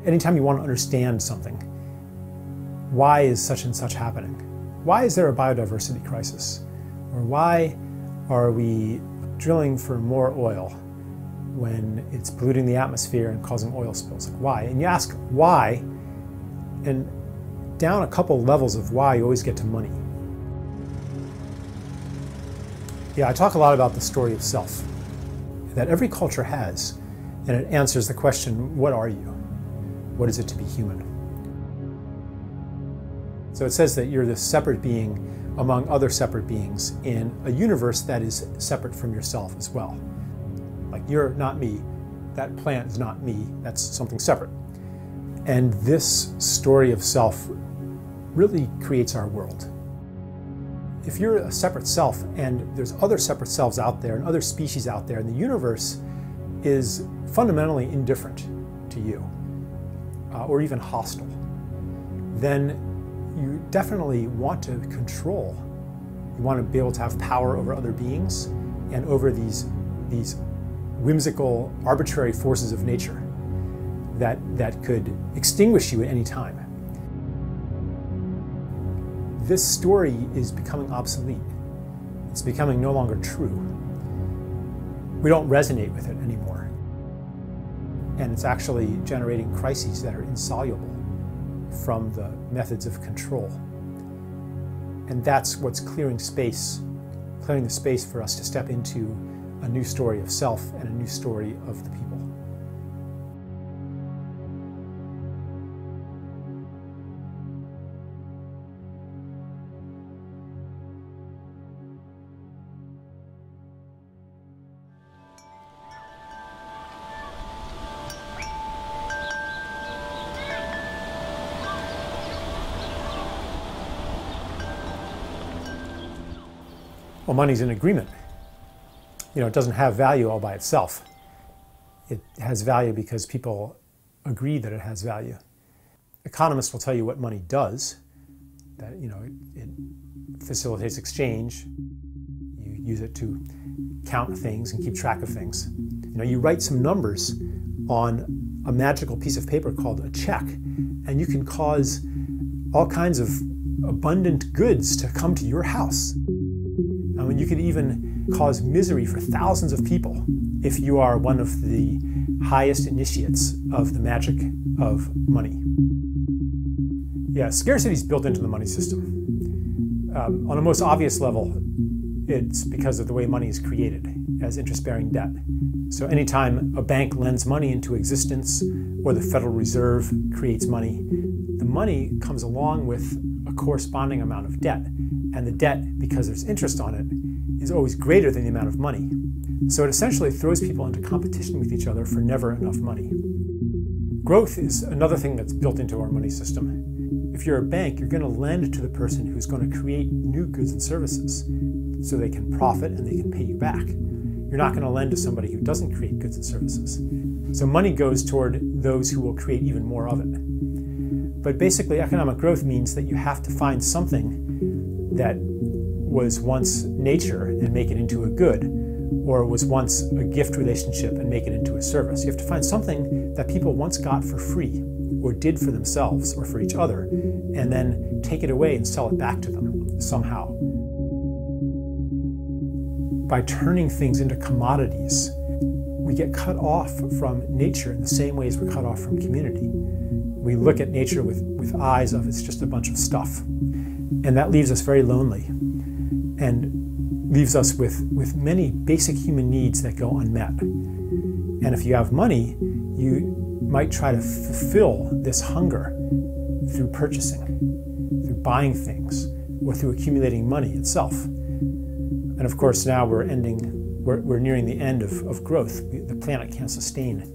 Anytime you want to understand something, why is such and such happening? Why is there a biodiversity crisis? Or why are we drilling for more oil when it's polluting the atmosphere and causing oil spills? Like, why? And you ask why, and down a couple levels of why, you always get to money. Yeah, I talk a lot about the story of self that every culture has, and it answers the question, what are you? What is it to be human? So it says that you're this separate being among other separate beings in a universe that is separate from yourself as well. Like, you're not me, that plant is not me, that's something separate. And this story of self really creates our world. If you're a separate self and there's other separate selves out there and other species out there, and the universe is fundamentally indifferent to you, or even hostile, then you definitely want to control. You want to be able to have power over other beings and over these whimsical, arbitrary forces of nature that could extinguish you at any time. This story is becoming obsolete. It's becoming no longer true. We don't resonate with it anymore. And it's actually generating crises that are insoluble from the methods of control. And that's what's clearing the space for us to step into a new story of self and a new story of the people. Well, money's an agreement. You know, it doesn't have value all by itself. It has value because people agree that it has value. Economists will tell you what money does, that, you know, it facilitates exchange. You use it to count things and keep track of things. You know, you write some numbers on a magical piece of paper called a check, and you can cause all kinds of abundant goods to come to your house. I mean, you could even cause misery for thousands of people if you are one of the highest initiates of the magic of money. Yeah, scarcity is built into the money system. On the most obvious level, it's because of the way money is created as interest-bearing debt. So anytime a bank lends money into existence or the Federal Reserve creates money, the money comes along with a corresponding amount of debt. And the debt, because there's interest on it, is always greater than the amount of money. So it essentially throws people into competition with each other for never enough money. Growth is another thing that's built into our money system. If you're a bank, you're going to lend to the person who's going to create new goods and services so they can profit and they can pay you back. You're not going to lend to somebody who doesn't create goods and services. So money goes toward those who will create even more of it. But basically, economic growth means that you have to find something that was once nature and make it into a good, or was once a gift relationship and make it into a service. You have to find something that people once got for free, or did for themselves or for each other, and then take it away and sell it back to them somehow. By turning things into commodities, we get cut off from nature in the same ways we're cut off from community. We look at nature with eyes of it's just a bunch of stuff. And that leaves us very lonely and leaves us with many basic human needs that go unmet. And if you have money, you might try to fulfill this hunger through purchasing, through buying things, or through accumulating money itself. And of course, now we're nearing the end of growth. The planet can't sustain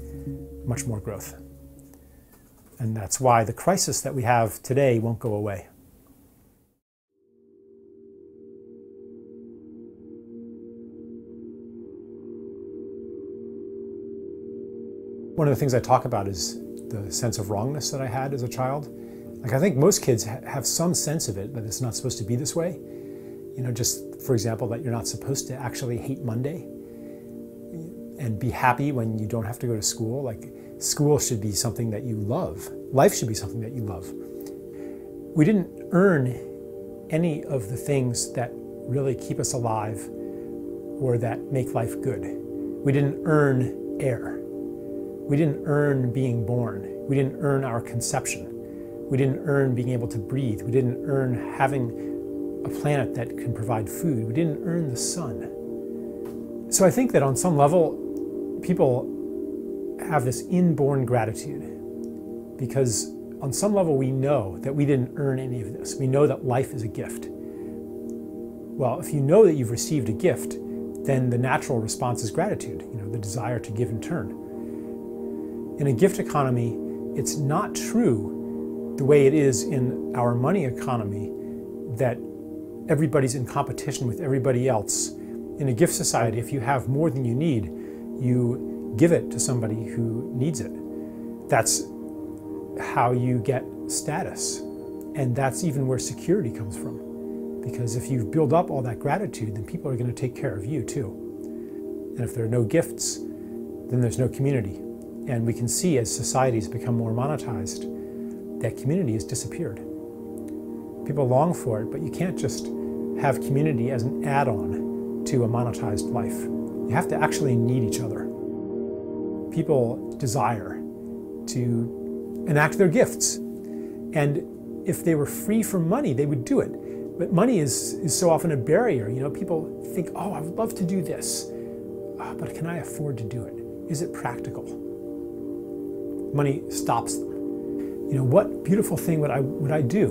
much more growth. And that's why the crisis that we have today won't go away. One of the things I talk about is the sense of wrongness that I had as a child. Like, I think most kids have some sense of it, that it's not supposed to be this way. You know, just for example, that you're not supposed to actually hate Monday and be happy when you don't have to go to school. Like, School should be something that you love. Life should be something that you love. We didn't earn any of the things that really keep us alive or that make life good. We didn't earn air. We didn't earn being born. We didn't earn our conception. We didn't earn being able to breathe. We didn't earn having a planet that can provide food. We didn't earn the sun. So I think that on some level, people have this inborn gratitude because on some level we know that we didn't earn any of this. We know that life is a gift. Well, if you know that you've received a gift, then the natural response is gratitude, the desire to give in turn. In a gift economy, it's not true the way it is in our money economy that everybody's in competition with everybody else. In a gift society, if you have more than you need, you give it to somebody who needs it. That's how you get status. And that's even where security comes from. Because if you build up all that gratitude, then people are going to take care of you too. And if there are no gifts, then there's no community. And we can see as societies become more monetized, that community has disappeared. People long for it, but you can't just have community as an add-on to a monetized life. You have to actually need each other. People desire to enact their gifts. And if they were free from money, they would do it. But money is so often a barrier. People think, oh, I would love to do this, but can I afford to do it? Is it practical? Money stops them. What beautiful thing would I do?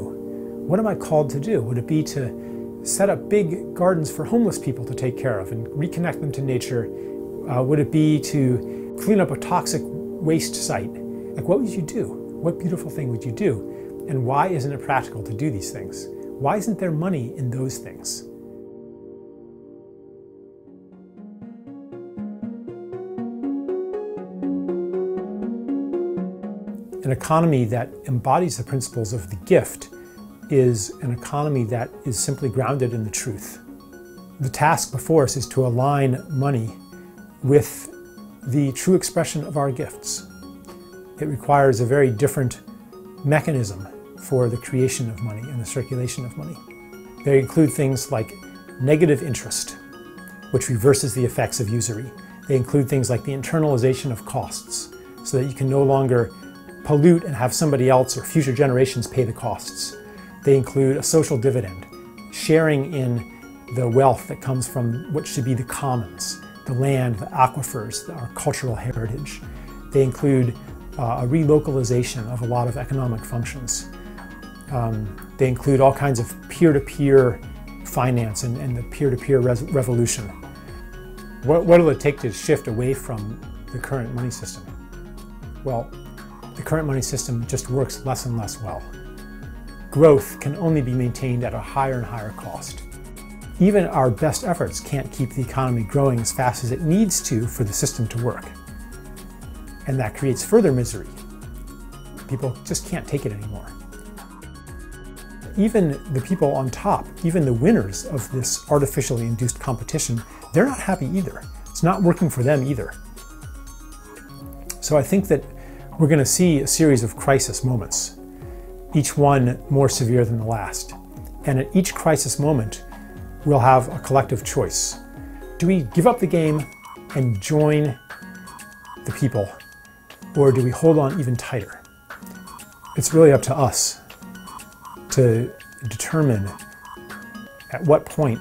What am I called to do? Would it be to set up big gardens for homeless people to take care of and reconnect them to nature? Would it be to clean up a toxic waste site? Like, what would you do? What beautiful thing would you do? And why isn't it practical to do these things? Why isn't there money in those things? An economy that embodies the principles of the gift is an economy that is simply grounded in the truth. The task before us is to align money with the true expression of our gifts. It requires a very different mechanism for the creation of money and the circulation of money. They include things like negative interest, which reverses the effects of usury. They include things like the internalization of costs, so that you can no longer pollute and have somebody else or future generations pay the costs. They include a social dividend, sharing in the wealth that comes from what should be the commons, the land, the aquifers, our cultural heritage. They include a relocalization of a lot of economic functions. They include all kinds of peer-to-peer finance and the peer-to-peer revolution. What will it take to shift away from the current money system? Well, the current money system just works less and less well. Growth can only be maintained at a higher and higher cost. Even our best efforts can't keep the economy growing as fast as it needs to for the system to work. And that creates further misery. People just can't take it anymore. Even the people on top, even the winners of this artificially induced competition, they're not happy either. It's not working for them either. So I think that we're going to see a series of crisis moments, each one more severe than the last. And at each crisis moment, we'll have a collective choice. Do we give up the game and join the people, or do we hold on even tighter? It's really up to us to determine at what point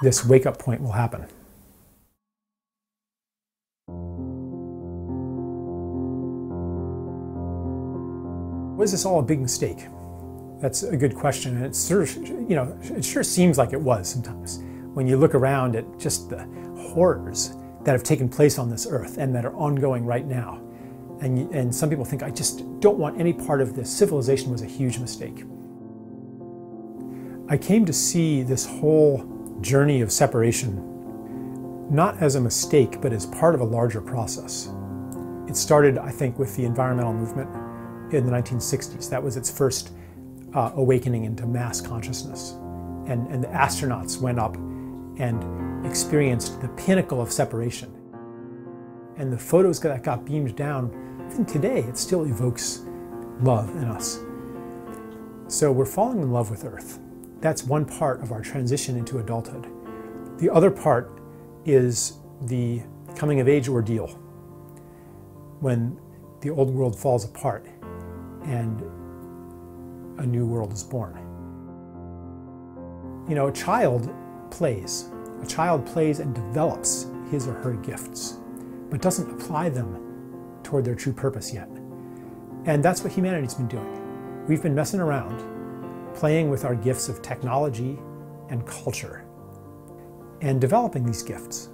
this wake-up point will happen. Was this all a big mistake? That's a good question, and it's sort of, it sure seems like it was sometimes. When you look around at just the horrors that have taken place on this earth and that are ongoing right now, and some people think, I just don't want any part of this. Civilization was a huge mistake. I came to see this whole journey of separation not as a mistake, but as part of a larger process. It started, I think, with the environmental movement in the 1960s. That was its first awakening into mass consciousness. And the astronauts went up and experienced the pinnacle of separation. And the photos that got beamed down even today, it still evokes love in us. So we're falling in love with Earth. That's one part of our transition into adulthood. The other part is the coming of age ordeal, when the old world falls apart and a new world is born. You know, a child plays. A child plays and develops his or her gifts, but doesn't apply them toward their true purpose yet. And that's what humanity's been doing. We've been messing around, playing with our gifts of technology and culture, and developing these gifts.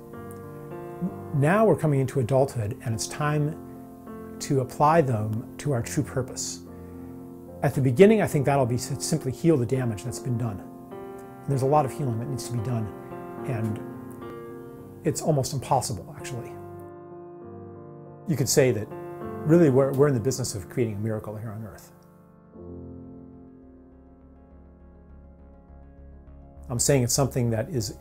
Now we're coming into adulthood, and it's time to apply them to our true purpose. At the beginning, I think that'll be to simply heal the damage that's been done. And there's a lot of healing that needs to be done, and it's almost impossible, actually. You could say that really we're in the business of creating a miracle here on Earth. I'm saying it's something that is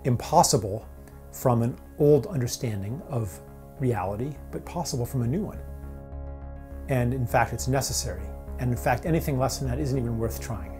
impossible from an old understanding of reality, but possible from a new one. And in fact, it's necessary. And in fact, anything less than that isn't even worth trying.